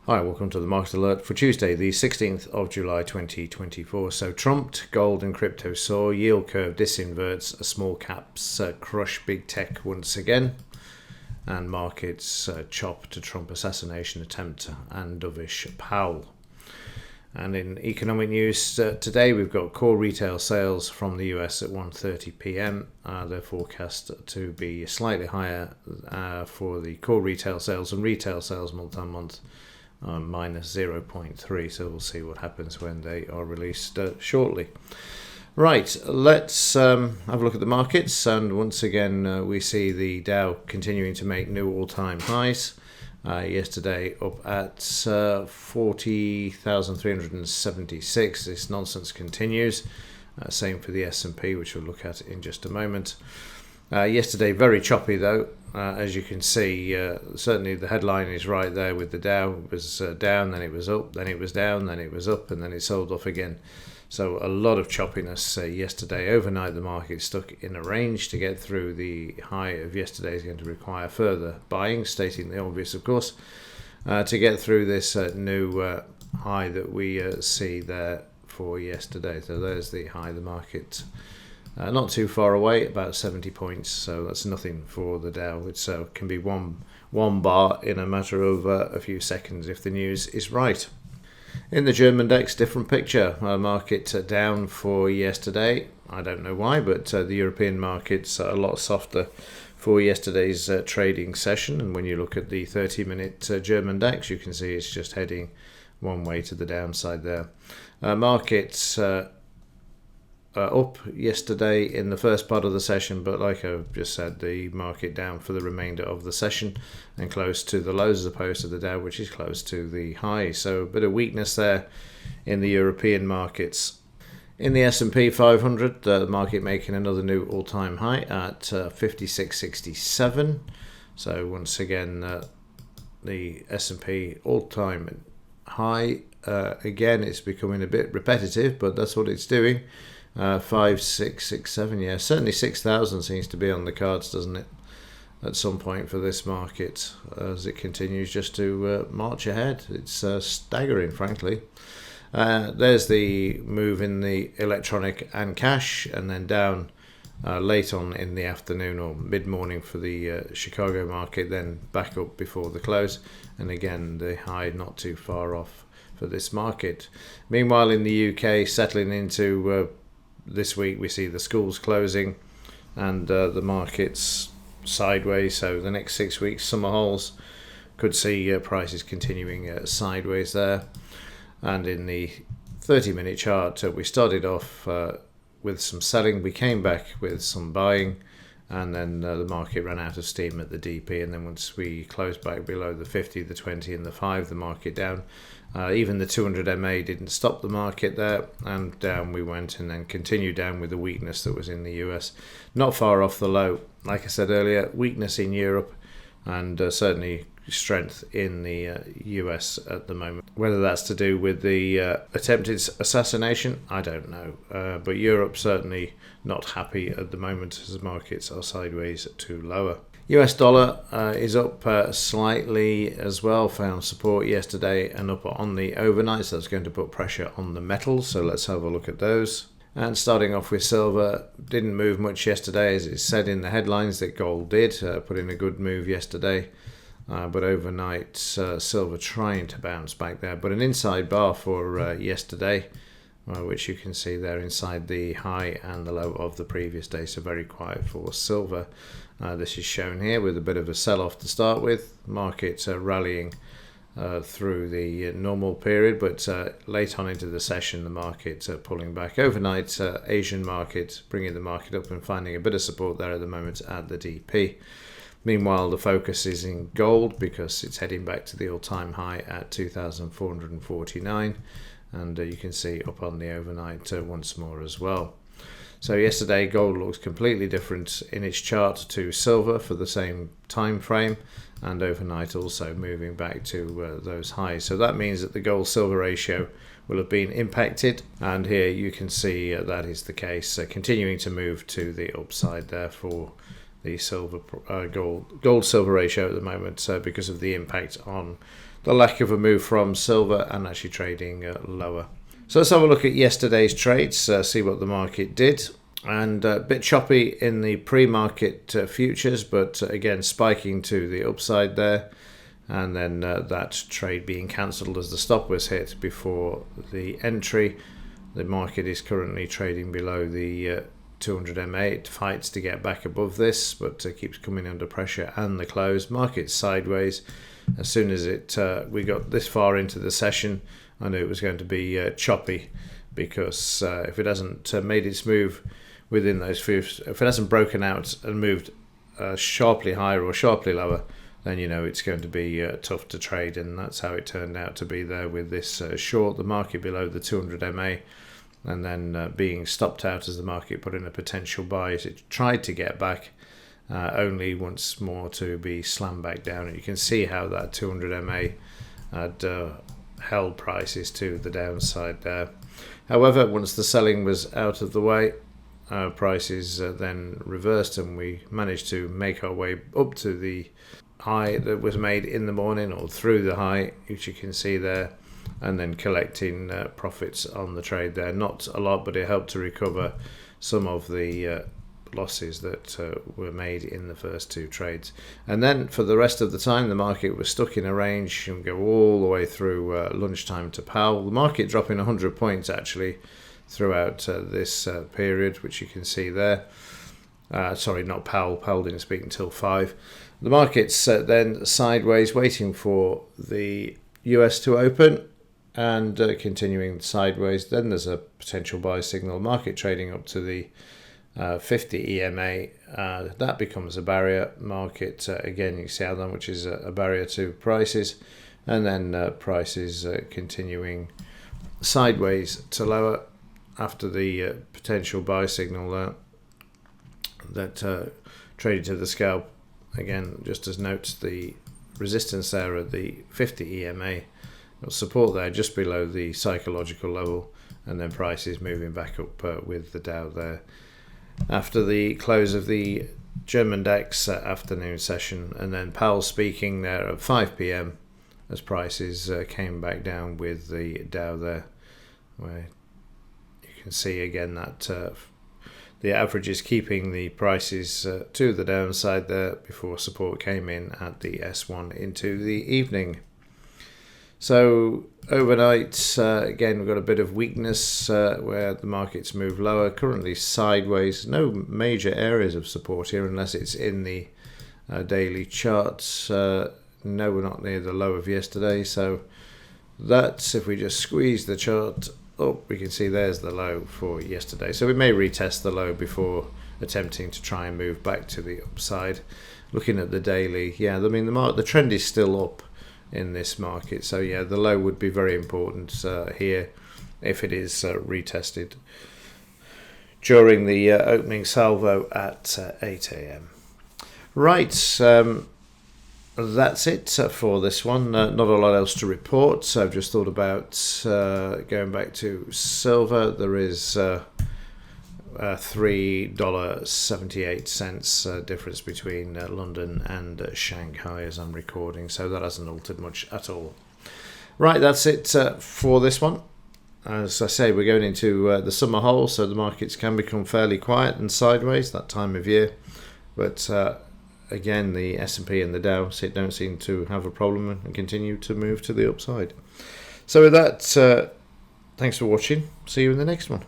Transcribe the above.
Hi, welcome to the Market Alert for Tuesday, the 16th of July 2024. So trumped, gold and crypto soar, yield curve disinverts, small caps crush big tech once again, and markets chop to Trump assassination attempt and dovish Powell. And in economic news today, we've got core retail sales from the US at 1:30 p.m. They're forecast to be slightly higher for the core retail sales and retail sales month on month. Minus 0.3, so we'll see what happens when they are released shortly. Right, let's have a look at the markets, and once again we see the Dow continuing to make new all-time highs. Yesterday up at 40,376. This nonsense continues. Same for the S&P, which we'll look at in just a moment. Yesterday very choppy though. As you can see, certainly the headline is right there with the Dow. It was down, then it was up, then it was down, then it was up, and then it sold off again. So a lot of choppiness yesterday. Overnight the market stuck in a range. To get through the high of yesterday is going to require further buying, stating the obvious of course, to get through this new high that we see there for yesterday. So there's the high of the market. Not too far away, about 70 points, so that's nothing for the Dow. It can be one bar in a matter of a few seconds if the news is right. In the German DAX, different picture. Market down for yesterday. I don't know why, but the European markets are a lot softer for yesterday's trading session. And when you look at the 30-minute German DAX, you can see it's just heading one way to the downside there. Markets up yesterday in the first part of the session, but like I've just said, the market down for the remainder of the session and close to the lows as opposed to the Dow, which is close to the highs. So a bit of weakness there in the European markets. In the S&P 500, the market making another new all-time high at 56.67. So once again, the S&P all-time high. Again, it's becoming a bit repetitive, but that's what it's doing. 5, 6, 6, 7, yeah, certainly 6,000 seems to be on the cards, doesn't it, at some point for this market as it continues just to march ahead. It's staggering, frankly. There's the move in the electronic and cash, and then down late on in the afternoon or mid-morning for the Chicago market, then back up before the close, and again the high not too far off for this market. Meanwhile, in the UK, settling into this week, we see the schools closing and the markets sideways. So the next 6 weeks, summer holes, could see prices continuing sideways there. And in the 30-minute chart, we started off with some selling. We came back with some buying, and then the market ran out of steam at the DP. And then once we closed back below the 50, the 20 and the 5, the market down. Even the 200 MA didn't stop the market there, and down we went, and then continued down with the weakness that was in the US. Not far off the low. Like I said earlier, weakness in Europe, and certainly strength in the US at the moment. Whether that's to do with the attempted assassination, I don't know. But Europe certainly not happy at the moment as markets are sideways to lower. US dollar is up slightly as well, found support yesterday and up on the overnight, so that's going to put pressure on the metals. So let's have a look at those. And starting off with silver, didn't move much yesterday, as it said in the headlines that gold did, put in a good move yesterday. But overnight, silver trying to bounce back there. But an inside bar for yesterday, which you can see there inside the high and the low of the previous day. So very quiet for silver. This is shown here with a bit of a sell-off to start with. Markets rallying through the normal period, but late on into the session, the market pulling back. Overnight, Asian market bringing the market up and finding a bit of support there at the moment at the DP. Meanwhile, the focus is in gold because it's heading back to the all-time high at 2,449, and you can see up on the overnight once more as well. So yesterday, gold looks completely different in its chart to silver for the same time frame, and overnight also moving back to those highs. So that means that the gold-silver ratio will have been impacted, and here you can see that is the case, continuing to move to the upside there for the gold silver ratio at the moment, because of the impact on the lack of a move from silver and actually trading lower. So let's have a look at yesterday's trades, see what the market did. And a bit choppy in the pre-market futures, but again spiking to the upside there. And then that trade being cancelled as the stop was hit before the entry. The market is currently trading below the 200 MA. It fights to get back above this, but keeps coming under pressure. And the close, market sideways. As soon as we got this far into the session, I knew it was going to be choppy, because if it hasn't made its move within those few, if it hasn't broken out and moved sharply higher or sharply lower, then you know it's going to be tough to trade. And that's how it turned out to be there with this short, the market below the 200 MA, and then being stopped out as the market put in a potential buy as it tried to get back, only once more to be slammed back down. And you can see how that 200 MA had held prices to the downside there. However, once the selling was out of the way, prices then reversed, and we managed to make our way up to the high that was made in the morning, or through the high, which you can see there, and then collecting profits on the trade there. Not a lot, but it helped to recover some of the losses that were made in the first two trades. And then for the rest of the time, the market was stuck in a range and go all the way through lunchtime to Powell. The market dropping 100 points actually throughout this period, which you can see there. Sorry, not Powell. Powell didn't speak until 5. The market's then sideways, waiting for the US to open, and continuing sideways. Then there's a potential buy signal. Market trading up to the 50 EMA. That becomes a barrier. Market, again, you can see how that, which is a barrier to prices. And then prices continuing sideways to lower after the potential buy signal that traded to the scalp. Again, just as note, the resistance there at the 50 EMA, got support there just below the psychological level, and then prices moving back up with the Dow there after the close of the German DAX afternoon session. And then Powell speaking there at 5 p.m. as prices came back down with the Dow there, where you can see again that the average is keeping the prices to the downside there before support came in at the S1 into the evening. So overnight, again, we've got a bit of weakness where the markets move lower, currently sideways. No major areas of support here unless it's in the daily charts. No, we're not near the low of yesterday. So that's, if we just squeeze the chart up, we can see there's the low for yesterday. So we may retest the low before attempting to try and move back to the upside. Looking at the daily, yeah, I mean, the trend is still up in this market. So yeah, the low would be very important here if it is retested during the opening salvo at 8 a.m. Right, that's it for this one. Not a lot else to report. So I've just thought about going back to silver. There is $3.78 difference between London and Shanghai as I'm recording, so that hasn't altered much at all. Right, that's it for this one. As I say, we're going into the summer hole, so the markets can become fairly quiet and sideways that time of year, but again, the S&P and the Dow don't seem to have a problem and continue to move to the upside. So with that, thanks for watching. See you in the next one.